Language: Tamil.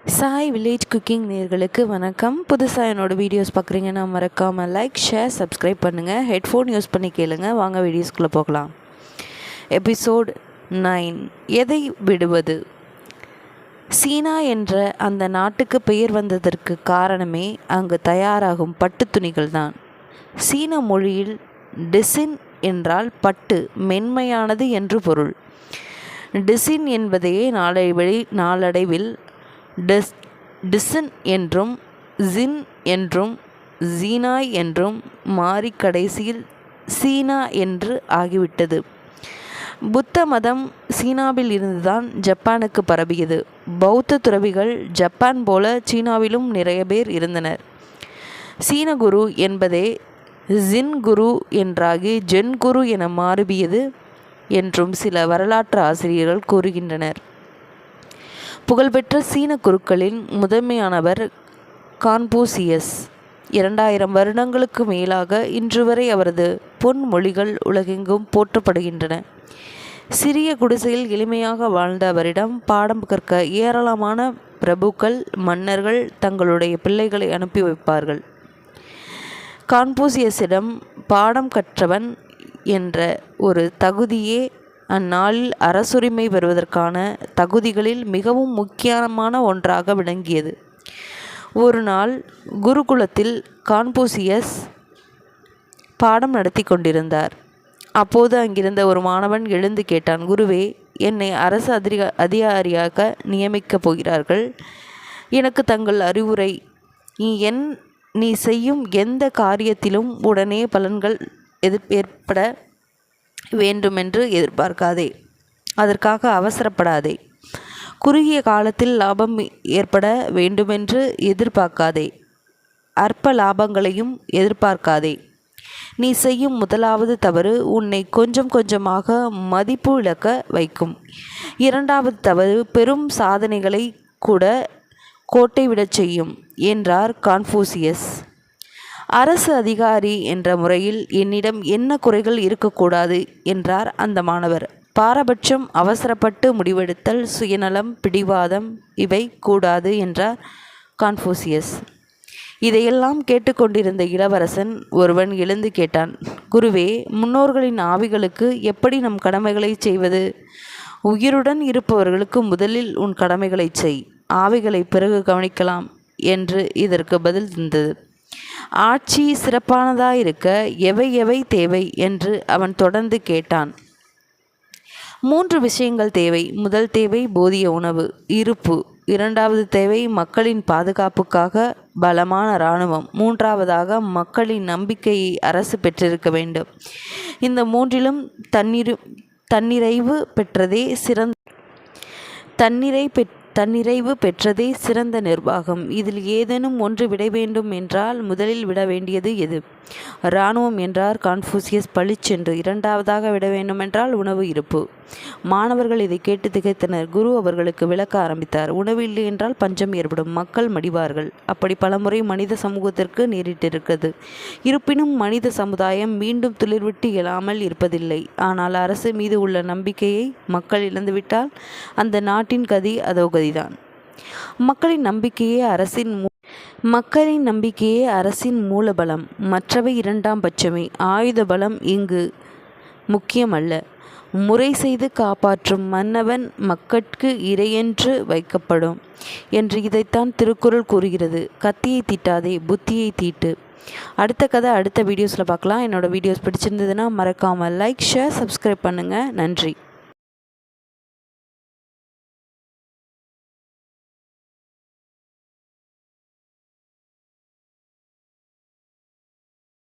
சாய் வில்லேஜ் குக்கிங் நேயர்களுக்கு வணக்கம். புதுசாக என்னோடய வீடியோஸ் பார்க்குறீங்கன்னா மறக்காமல் லைக், ஷேர், சப்ஸ்கிரைப் பண்ணுங்கள். ஹெட்ஃபோன் யூஸ் பண்ணி கேளுங்க. வாங்க வீடியோஸ்குள்ளே போகலாம். எபிசோட் 9, எதை விடுவது. சீனா என்ற அந்த நாட்டுக்கு பெயர் வந்ததற்கு காரணமே அங்கு தயாராகும் பட்டு துணிகள் தான். சீன மொழியில் டிசின் என்றால் பட்டு, மென்மையானது என்று பொருள். டிசின் என்பதையே நாளடைவில் டிசின் என்றும் ஜின் என்றும் ஜீனாய் என்றும் மாறி கடைசியில் சீனா என்று ஆகிவிட்டது. புத்த மதம் சீனாவில் இருந்துதான் ஜப்பானுக்கு பரவியது. பௌத்த துறவிகள் ஜப்பான் போல சீனாவிலும் நிறைய பேர் இருந்தனர். சீன குரு என்பதே ஜின் குரு என்றாகி ஜென் குரு என மாறியது என்றும் சில வரலாற்று ஆசிரியர்கள் கூறுகின்றனர். புகழ்பெற்ற சீன குருக்களின் முதன்மையானவர் கான்பூசியஸ். 2000 வருடங்களுக்கு மேலாக இன்று வரை அவரது பொன்மொழிகள் உலகெங்கும் போற்றப்படுகின்றன. சிறிய குடிசையில் எளிமையாக வாழ்ந்த அவரிடம் பாடம் கற்க ஏராளமான பிரபுக்கள், மன்னர்கள் தங்களுடைய பிள்ளைகளை அனுப்பி வைப்பார்கள். கான்பூசியஸிடம் பாடம் கற்றவன் என்ற ஒரு தகுதியே அந்நாளில் அரசுரிமை பெறுவதற்கான தகுதிகளில் மிகவும் முக்கியமான ஒன்றாக விளங்கியது. ஒரு நாள் குருகுலத்தில் கான்பூசியஸ் பாடம் நடத்தி கொண்டிருந்தார். அப்போது அங்கிருந்த ஒரு மாணவன் எழுந்து கேட்டான், குருவே, என்னை அரசு அதிகாரியாக நியமிக்கப் போகிறார்கள். எனக்கு தங்கள் அறிவுரை. நீ செய்யும் எந்த காரியத்திலும் உடனே பலன்கள் ஏற்பட வேண்டுமென்று எதிர்பார்க்காதே. அதற்காக அவசரப்படாதே. குறுகிய காலத்தில் லாபம் ஏற்பட வேண்டுமென்று எதிர்பார்க்காதே. அற்ப லாபங்களையும் எதிர்பார்க்காதே. நீ செய்யும் முதலாவது தவறு உன்னை கொஞ்சம் கொஞ்சமாக மதிப்பு இழக்க வைக்கும். இரண்டாவது தவறு பெரும் சாதனைகளை கூட கோட்டை விடச் செய்யும் என்றார் கான்ஃபூசியஸ். அரசு அதிகாரி என்ற முறையில் என்னிடம் என்ன குறைகள் இருக்கக்கூடாது என்றார் அந்த மாணவர். பாரபட்சம், அவசரப்பட்டு முடிவெடுத்தல், சுயநலம், பிடிவாதம் இவை கூடாது என்றார் கான்ஃபூசியஸ். இதையெல்லாம் கேட்டுக்கொண்டிருந்த இளவரசன் ஒருவன் எழுந்து கேட்டான், குருவே, முன்னோர்களின் ஆவிகளுக்கு எப்படி நம் கடமைகளை செய்வது? உயிருடன் இருப்பவர்களுக்கு முதலில் உன் கடமைகளை செய், ஆவிகளை பிறகு கவனிக்கலாம் என்று இதற்கு பதில் தந்தது. ஆட்சி சிறப்பானதாயிருக்க எவை எவை தேவை என்று அவன் தொடர்ந்து கேட்டான். 3 விஷயங்கள் தேவை. முதல் தேவை போதிய உணவு, இருப்பு. இரண்டாவது தேவை மக்களின் பாதுகாப்புக்காக பலமான இராணுவம். மூன்றாவதாக மக்களின் நம்பிக்கையை அரசு பெற்றிருக்க வேண்டும். இந்த மூன்றிலும் தன்னிறைவு பெற்றதே சிறந்த நிர்வாகம். இதில் ஏதேனும் ஒன்று விட வேண்டும் என்றால் முதலில் விட வேண்டியது எது? இராணுவம் என்றார் கான்ஃபூசியஸ் பளிச்சென்று. இரண்டாவதாக விட வேண்டுமென்றால் உணவு, இருப்பு. மாணவர்கள் இதை கேட்டு திகைத்தனர். குரு அவர்களுக்கு விளக்க ஆரம்பித்தார். உணவு இல்லை என்றால் பஞ்சம் ஏற்படும், மக்கள் மடிவார்கள். அப்படி பலமுறை மனித சமூகத்திற்கு நேரிட்டிருக்கிறது. இருப்பினும் மனித சமுதாயம் மீண்டும் துளிர்விட்டு எழாமல் இருப்பதில்லை. ஆனால் அரசு மீது உள்ள நம்பிக்கையை மக்கள் இழந்துவிட்டால் அந்த நாட்டின் கதி அதோ கதிதான். மக்களின் நம்பிக்கையே அரசின் மூலபலம். மற்றவை இரண்டாம் பட்சமே. ஆயுத பலம் இங்கு முக்கியமல்ல. முறை செய்து காப்பாற்றும் மன்னவன் மக்கட்கு இறையென்று வைக்கப்படும் என்று இதைத்தான் திருக்குறள் கூறுகிறது. கத்தியை தீட்டாதே, புத்தியை தீட்டு. அடுத்த கதை அடுத்த வீடியோஸில் பார்க்கலாம். என்னோடய வீடியோஸ் பிடிச்சிருந்ததுன்னா மறக்காமல் லைக், ஷேர், சப்ஸ்கிரைப் பண்ணுங்கள். நன்றி.